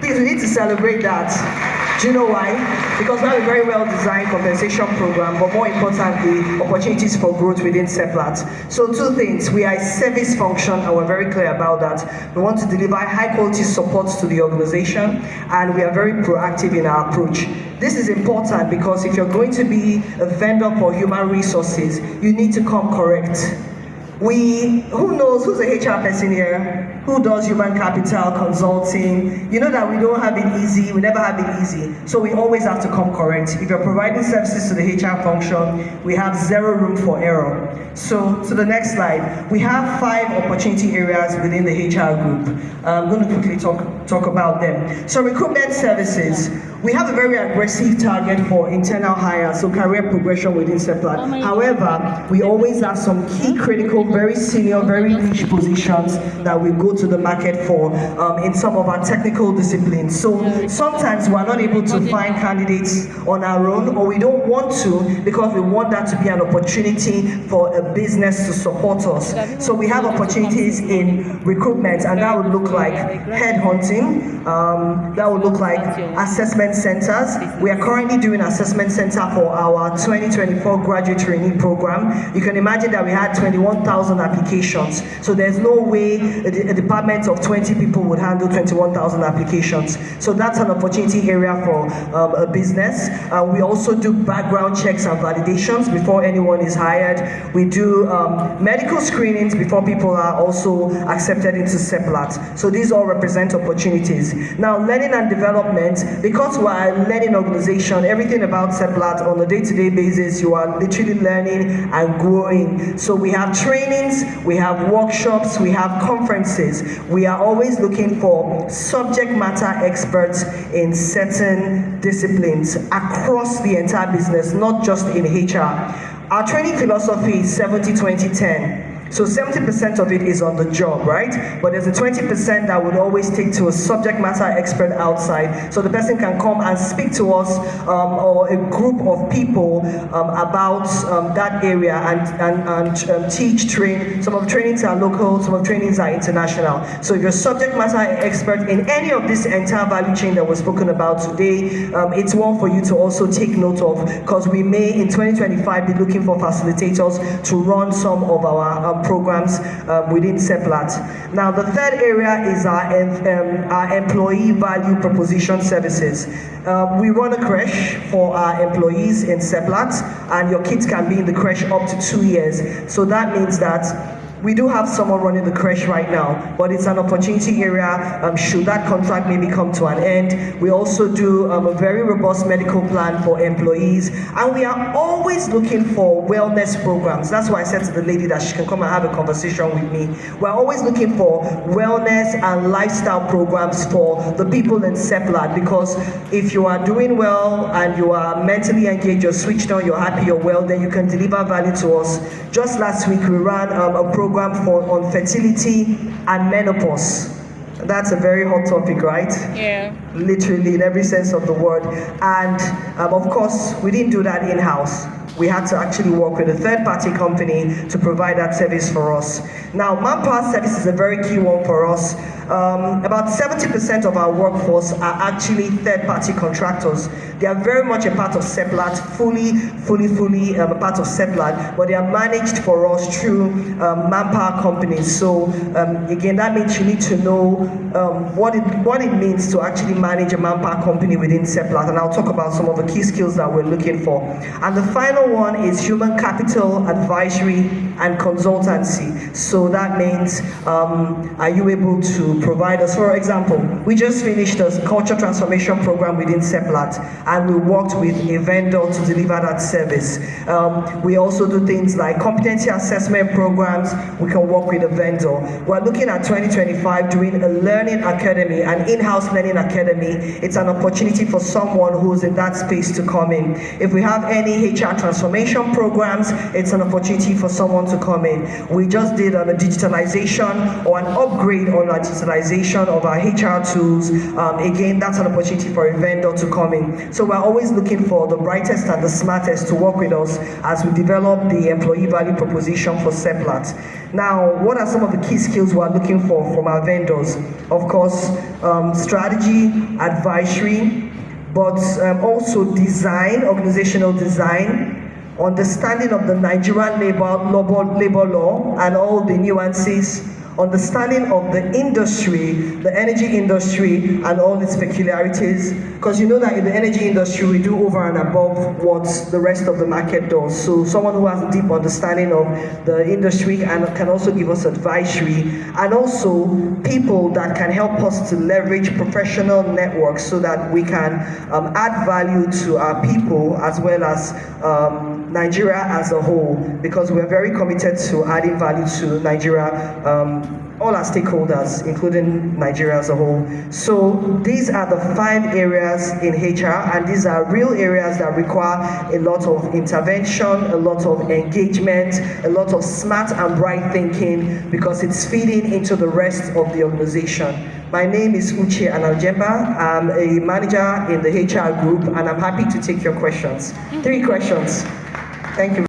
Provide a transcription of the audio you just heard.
Please, we need to celebrate that. Do you know why? Because we have a very well-designed compensation program, but more importantly, opportunities for growth within Seplat. So two things. We are a service function, and we're very clear about that. We want to deliver high-quality support to the organization, and we are very proactive in our approach. This is important because if you're going to be a vendor for human resources, you need to come correct. Who knows who's a HR person here? Who does human capital consulting? You know that we don't have it easy, we never have it easy. So we always have to come correct. If you're providing services to the HR function, we have zero room for error. So to the next slide, we have 5 opportunity areas within the HR group. I'm going to quickly talk about them. So recruitment services. We have a very aggressive target for internal hires, so career progression within Seplat. However, we always have some key critical, very senior, very niche positions that we go to the market for in some of our technical disciplines. So sometimes we're not able to find candidates on our own, or we don't want to because we want that to be an opportunity for a business to support us. So we have opportunities in recruitment, and that would look like headhunting, that would look like assessment centers. We are currently doing assessment center for our 2024 graduate trainee program. You can imagine that we had 21,000 applications. So there's no way a department of 20 people would handle 21,000 applications. So that's an opportunity area for a business. We also do background checks and validations before anyone is hired. We do medical screenings before people are also accepted into Seplat. So these all represent opportunities. Now, learning and development, because we're a learning organization, everything about Seplat on a day-to-day basis, you are literally learning and growing. So we have trainings, we have workshops, we have conferences. We are always looking for subject matter experts in certain disciplines across the entire business, not just in HR. Our training philosophy is 70-20-10. So 70% of it is on the job, right? But there's a 20% that would always take to a subject matter expert outside. So the person can come and speak to us or a group of people about that area and teach, train. Some of the trainings are local, some of the trainings are international. So if you're a subject matter expert in any of this entire value chain that was spoken about today, it's one for you to also take note of, because we may in 2025 be looking for facilitators to run some of our programs within Seplat. Now, the third area is our employee value proposition services. We run a creche for our employees in Seplat, and your kids can be in the creche up to 2 years. So that means that we do have someone running the creche right now, but it's an opportunity area should that contract maybe come to an end. We also do a very robust medical plan for employees, and we are always looking for wellness programs. That's why I said to the lady that she can come and have a conversation with me. We're always looking for wellness and lifestyle programs for the people in Seplat, because if you are doing well and you are mentally engaged, you're switched on, you're happy, you're well, then you can deliver value to us. Just last week we ran a program on fertility and menopause. That's a very hot topic, right? Yeah. Literally in every sense of the word. And of course, we didn't do that in-house. We had to actually work with a third-party company to provide that service for us. Now, manpower service is a very key one for us. About 70% of our workforce are actually third-party contractors. They are very much a part of Seplat, fully a part of Seplat, but they are managed for us through manpower companies. So again, that means you need to know what it means to actually manage a manpower company within Seplat, and I'll talk about some of the key skills that we're looking for. And the final one is human capital advisory and consultancy. So that means, are you able to provide us, for example, we just finished a culture transformation program within Seplat, and we worked with a vendor to deliver that service. We also do things like competency assessment programs. We can work with a vendor. We're looking at 2025 doing a learning academy, an in-house learning academy. It's an opportunity for someone who's in that space to come in. If we have any HR transformation programs, it's an opportunity for someone to come in. We just did a digitalization or an upgrade on our digitalization utilization of our HR tools. Again, that's an opportunity for a vendor to come in. So we're always looking for the brightest and the smartest to work with us as we develop the employee value proposition for Seplat. Now, what are some of the key skills we're looking for from our vendors? Of course, strategy, advisory, but also design, organizational design, understanding of the Nigerian labor law and all the nuances, understanding of the industry, the energy industry and all its peculiarities, because you know that in the energy industry we do over and above what the rest of the market does. So someone who has a deep understanding of the industry and can also give us advisory, and also people that can help us to leverage professional networks so that we can add value to our people as well as Nigeria as a whole, because we're very committed to adding value to Nigeria, all our stakeholders, including Nigeria as a whole. So these are the 5 areas in HR, and these are real areas that require a lot of intervention, a lot of engagement, a lot of smart and bright thinking, because it's feeding into the rest of the organization. My name is Uche Analjemba. I'm a manager in the HR group, and I'm happy to take your questions. 3 questions. Thank you.